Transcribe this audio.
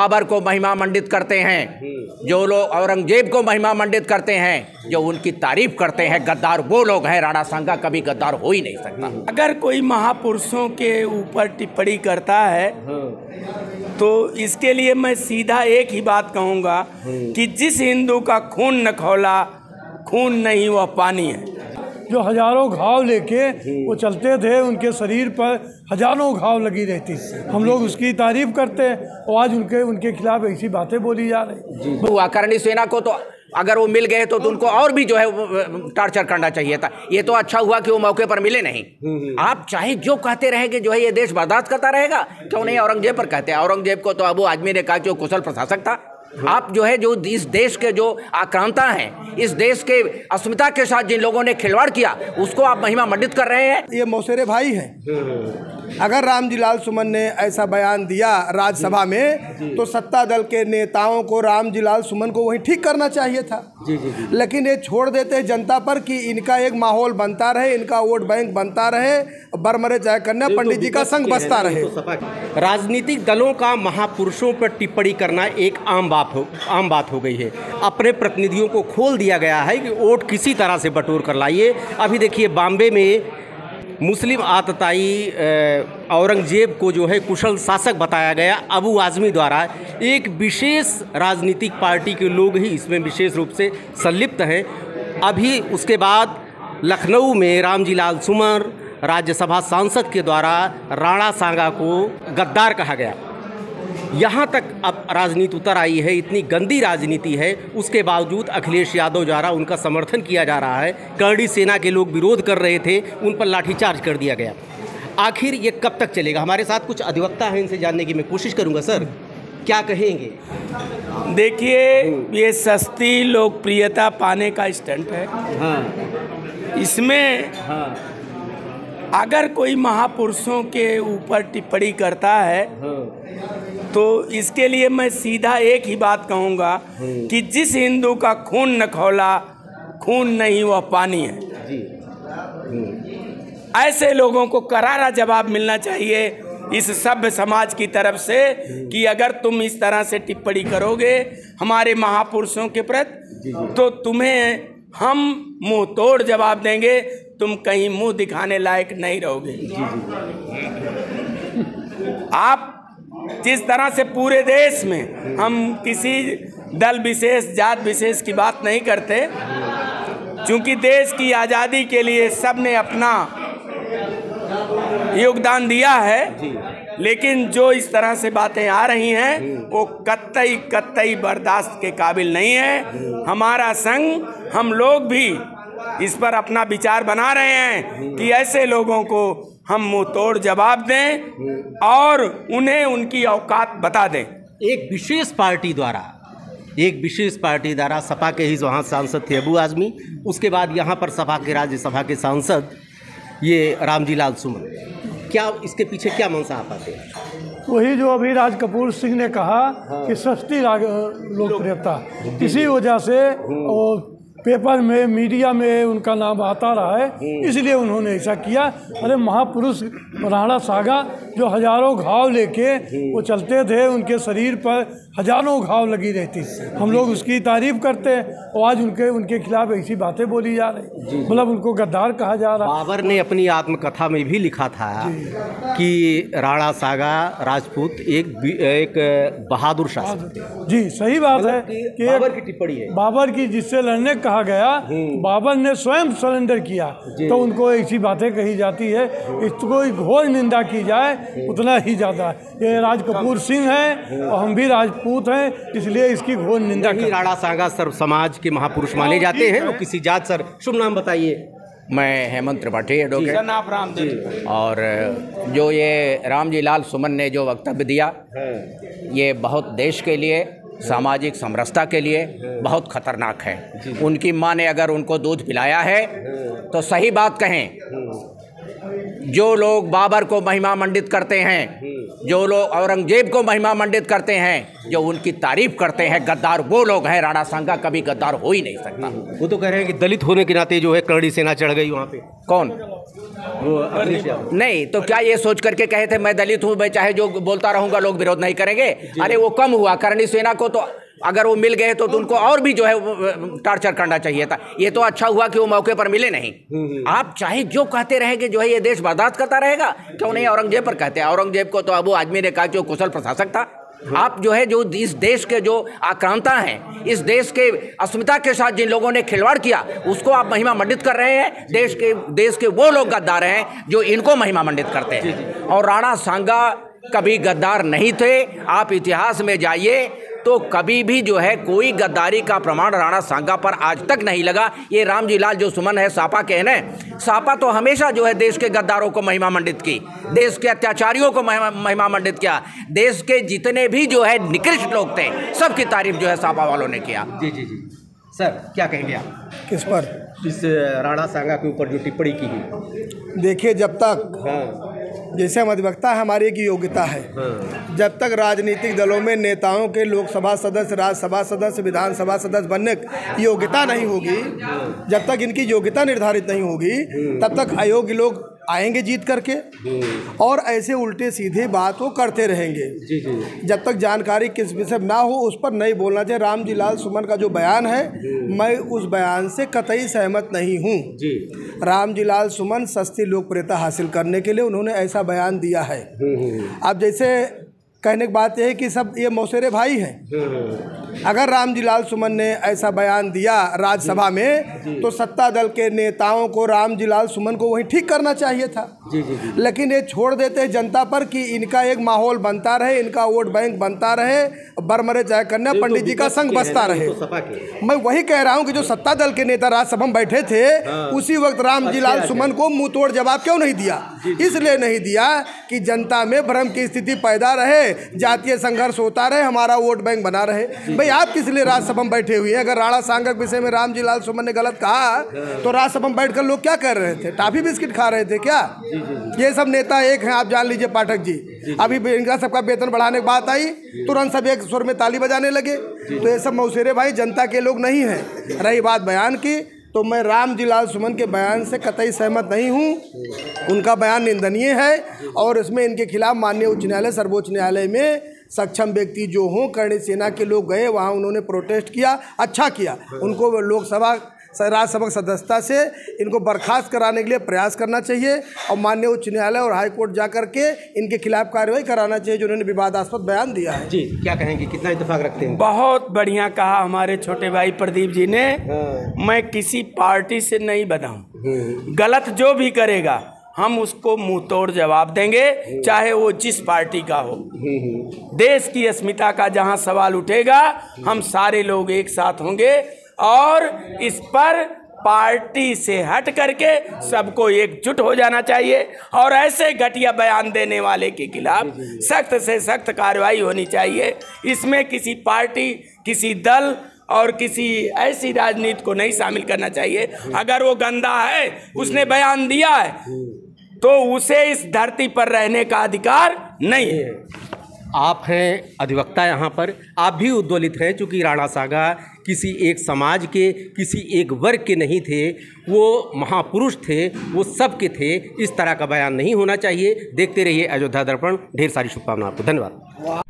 बाबर को महिमा मंडित करते हैं, जो लोग औरंगजेब को महिमा मंडित करते हैं, जो उनकी तारीफ करते हैं, गद्दार वो लोग हैं। राणा सांगा कभी गद्दार हो ही नहीं सकता। अगर कोई महापुरुषों के ऊपर टिप्पणी करता है तो इसके लिए मैं सीधा एक ही बात कहूँगा कि जिस हिंदू का खून न खौला, खून नहीं वह पानी है। जो हजारों घाव लेके वो चलते थे, उनके शरीर पर हजारों घाव लगी रहती, हम लोग उसकी तारीफ करते हैं और आज उनके खिलाफ ऐसी बातें बोली जा रही। अकरणी सेना को तो अगर वो मिल गए तो उनको और भी जो है टार्चर करना चाहिए था। ये तो अच्छा हुआ कि वो मौके पर मिले नहीं। आप चाहे जो कहते रहेंगे जो है ये देश बर्दाश्त करता रहेगा, क्यों नहीं औरंगजेब पर कहते हैं। औरंगजेब को तो अबू आजमी ने कहा कि वो कुशल प्रशासक था। आप जो है जो इस देश के जो आक्रांता हैं, इस देश के अस्मिता के साथ जिन लोगों ने खिलवाड़ किया, उसको आप महिमा मंडित कर रहे हैं। ये मौसेरे भाई हैं। अगर रामजी लाल सुमन ने ऐसा बयान दिया राज्यसभा में तो सत्ता दल के नेताओं को रामजी लाल सुमन को वहीं ठीक करना चाहिए था। लेकिन ये छोड़ देते हैं जनता पर कि इनका एक माहौल बनता रहे, इनका वोट बैंक बनता रहे, बरमरे चाहे कन्या पंडित जी का संग बसता रहे। राजनीतिक दलों का महापुरुषों पर टिप्पणी करना एक आम बात हो गई है। अपने प्रतिनिधियों को खोल दिया गया है कि वोट किसी तरह से बटोर कर लाइए। अभी देखिए बॉम्बे में मुस्लिम आतताई औरंगजेब को जो है कुशल शासक बताया गया अबू आजमी द्वारा। एक विशेष राजनीतिक पार्टी के लोग ही इसमें विशेष रूप से संलिप्त हैं। अभी उसके बाद लखनऊ में रामजी लाल सुमन राज्यसभा सांसद के द्वारा राणा सांगा को गद्दार कहा गया। यहाँ तक अब राजनीति उतर आई है, इतनी गंदी राजनीति है। उसके बावजूद अखिलेश यादव द्वारा उनका समर्थन किया जा रहा है। करणी सेना के लोग विरोध कर रहे थे, उन पर लाठीचार्ज कर दिया गया। आखिर ये कब तक चलेगा? हमारे साथ कुछ अधिवक्ता हैं, इनसे जानने की मैं कोशिश करूँगा। सर क्या कहेंगे? देखिए, ये सस्ती लोकप्रियता पाने का स्टंट है। इसमें अगर कोई महापुरुषों के ऊपर टिप्पणी करता है तो इसके लिए मैं सीधा एक ही बात कहूँगा कि जिस हिंदू का खून न खौला, खून नहीं वह पानी है। ऐसे लोगों को करारा जवाब मिलना चाहिए इस सभ्य समाज की तरफ से कि अगर तुम इस तरह से टिप्पणी करोगे हमारे महापुरुषों के प्रति तो तुम्हें हम मुंह तोड़ जवाब देंगे, तुम कहीं मुंह दिखाने लायक नहीं रहोगे। आप जिस तरह से पूरे देश में, हम किसी दल विशेष जात विशेष की बात नहीं करते, क्योंकि देश की आज़ादी के लिए सब ने अपना योगदान दिया है, लेकिन जो इस तरह से बातें आ रही हैं वो कतई बर्दाश्त के काबिल नहीं है। हमारा संघ, हम लोग भी इस पर अपना विचार बना रहे हैं कि ऐसे लोगों को हम मुंह तोड़ जवाब दें और उन्हें उनकी औकात बता दें। एक विशेष पार्टी द्वारा सपा के ही वहाँ सांसद थे अबू आजमी, उसके बाद यहाँ पर सपा के राज्यसभा के सांसद ये रामजी लाल सुमन, क्या इसके पीछे क्या मंशा आप पाते हैं? वही जो अभी राज कपूर सिंह ने कहा कि सस्ती लोकप्रियता, इसी वजह से और पेपर में, मीडिया में उनका नाम आता रहा है, इसलिए उन्होंने ऐसा किया। अरे महापुरुष राणा सांगा जो हजारों घाव लेके वो चलते थे, उनके शरीर पर हजारों घाव लगी रहती, हम लोग उसकी तारीफ करते हैं और आज उनके खिलाफ ऐसी बातें बोली जा रही, मतलब उनको गद्दार कहा जा रहा। बाबर ने अपनी आत्मकथा में भी लिखा था कि राणा सांगा राजपूत एक बहादुर शासक। जी सही बात है कि बाबर की टिप्पणी है, बाबर की जिससे लड़ने कहा गया, बाबर ने स्वयं सरेंडर किया, तो उनको ऐसी बातें कही जाती है, इसको घोर निंदा की जाए उतना ही ज़्यादा। ये राज कपूर सिंह हैं और हम भी राजपूत हैं, इसलिए इसकी घोर निंदा की। राणा सांगा सर्व समाज के महापुरुष माने जाते हैं, वो किसी जात। सर शुभ नाम बताइए। मैं हेमंत त्रिपाठी एडवोकेट। और जो ये रामजी लाल सुमन ने जो वक्तव्य दिया, ये बहुत देश के लिए, सामाजिक समरसता के लिए बहुत खतरनाक है। उनकी माँ ने अगर उनको दूध पिलाया है तो सही बात कहें। जो लोग बाबर को महिमा मंडित करते हैं, जो लोग औरंगजेब को महिमा मंडित करते हैं, जो उनकी तारीफ करते हैं, गद्दार वो लोग हैं। राणा सांगा कभी गद्दार हो ही नहीं सकता। वो तो कह रहे हैं कि दलित होने के नाते जो है करणी सेना चढ़ गई वहाँ पे। कौन? वो अखिलेश यादव। नहीं तो क्या ये सोच करके कहे थे मैं दलित हूँ, मैं चाहे जो बोलता रहूंगा लोग विरोध नहीं करेंगे? अरे वो कम हुआ। करणी सेना को तो अगर वो मिल गए तो उनको और भी जो है टार्चर करना चाहिए था। ये तो अच्छा हुआ कि वो मौके पर मिले नहीं। आप चाहे जो कहते रहेंगे जो है ये देश बर्दाश्त करता रहेगा। क्यों नहीं औरंगजेब पर कहते हैं? औरंगजेब को तो अबू आदमी ने कहा कि वो कुशल प्रशासक था। आप जो है जो इस देश के जो आक्रांता हैं, इस देश के अस्मिता के साथ जिन लोगों ने खिलवाड़ किया, उसको आप महिमा मंडित कर रहे हैं। देश के वो लोग गद्दार हैं जो इनको महिमा मंडित करते हैं। और राणा सांगा कभी गद्दार नहीं थे। आप इतिहास में जाइए तो कभी भी जो है कोई गद्दारी का प्रमाण राणा सांगा पर आज तक नहीं लगा। ये रामजी लाल जो सुमन है सापा के हैं ना, सापा तो हमेशा जो है देश के गद्दारों को महिमा मंडित की, देश के अत्याचारियों को महिमा मंडित किया। देश के जितने भी जो है निकृष्ट लोग थे सबकी तारीफ जो है सापा वालों ने किया। जी जी जी सर, क्या कहेंगे आप किस पर? इस राणा सांगा के ऊपर जो टिप्पणी की गई? देखिए, जब तक जैसे हम अधिवक्ता है, हमारी एक योग्यता है। जब तक राजनीतिक दलों में नेताओं के लोकसभा सदस्य, राज्यसभा सदस्य, विधानसभा सदस्य बनने की योग्यता नहीं होगी, जब तक इनकी योग्यता निर्धारित नहीं होगी, तब तक अयोग्य लोग आएंगे जीत करके और ऐसे उल्टे सीधे बात वो करते रहेंगे। जी जी। जब तक जानकारी किस विषय ना हो उस पर नहीं बोलना चाहिए। रामजी लाल सुमन का जो बयान है, मैं उस बयान से कतई सहमत नहीं हूँ। जी। रामजी लाल सुमन सस्ती लोकप्रियता हासिल करने के लिए उन्होंने ऐसा बयान दिया है। अब जैसे कहने की बात यह है कि सब ये मौसेरे भाई हैं। अगर रामजी लाल सुमन ने ऐसा बयान दिया राज्यसभा में तो सत्ता दल के नेताओं को रामजी लाल सुमन को वहीं ठीक करना चाहिए था। जी जी जी। लेकिन ये छोड़ देते हैं जनता पर कि इनका एक माहौल बनता रहे, इनका वोट बैंक बनता रहे, बरमरे चाहे कन्या पंडित जी का संग बसता रहे। मैं वही कह रहा हूँ कि जो सत्ता दल के नेता राज्यसभा में बैठे थे उसी वक्त रामजी लाल सुमन को मुंह तोड़ जवाब क्यों नहीं दिया? इसलिए नहीं दिया कि जनता में भ्रम की स्थिति पैदा रहे, जातीय संघर्ष होता रहे, हमारा वोट बैंक बना रहे। भाई आप किस लिए राज्यसभा में बैठे हुए हैं? अगर राणा सांगा के विषय में रामजी लाल सुमन ने गलत कहा तो राज्यसभा में बैठकर लोग क्या कर रहे थे? टाफी बिस्किट खा रहे थे क्या? ये सब नेता एक हैं, आप जान लीजिए पाठक जी। अभी इनका सबका वेतन बढ़ाने की बात आई, तुरंत सब एक सुर में ताली बजाने लगे। तो ये सब मौसेरे भाई जनता के लोग नहीं हैं। रही बात बयान की, तो मैं रामजी लाल सुमन के बयान से कतई सहमत नहीं हूँ। उनका बयान निंदनीय है और इसमें इनके खिलाफ माननीय उच्च न्यायालय, सर्वोच्च न्यायालय में सक्षम व्यक्ति जो हों, करणी सेना के लोग गए वहाँ, उन्होंने प्रोटेस्ट किया, अच्छा किया। उनको लोकसभा राज्यसभा सदस्यता से इनको बर्खास्त कराने के लिए प्रयास करना चाहिए और माननीय उच्च न्यायालय और हाई कोर्ट जा करके इनके खिलाफ कार्रवाई कराना चाहिए जो उन्होंने विवादास्पद बयान दिया है। जी, क्या कहेंगे, कितना इत्तेफाक रखते हैं? बहुत बढ़िया कहा हमारे छोटे भाई प्रदीप जी ने। मैं किसी पार्टी से नहीं बना हूँ। गलत जो भी करेगा हम उसको मुंह तोड़ जवाब देंगे, चाहे वो जिस पार्टी का हो। देश की अस्मिता का जहाँ सवाल उठेगा हम सारे लोग एक साथ होंगे और इस पर पार्टी से हट करके सबको एकजुट हो जाना चाहिए और ऐसे घटिया बयान देने वाले के खिलाफ सख्त से सख्त कार्रवाई होनी चाहिए। इसमें किसी पार्टी, किसी दल और किसी ऐसी राजनीति को नहीं शामिल करना चाहिए। अगर वो गंदा है, उसने बयान दिया है, तो उसे इस धरती पर रहने का अधिकार नहीं है। आप हैं अधिवक्ता यहाँ पर, आप भी उद्वेलित हैं चूँकि राणा सांगा किसी एक समाज के, किसी एक वर्ग के नहीं थे, वो महापुरुष थे, वो सब के थे। इस तरह का बयान नहीं होना चाहिए। देखते रहिए अयोध्या दर्पण। ढेर सारी शुभकामनाएं आपको। धन्यवाद।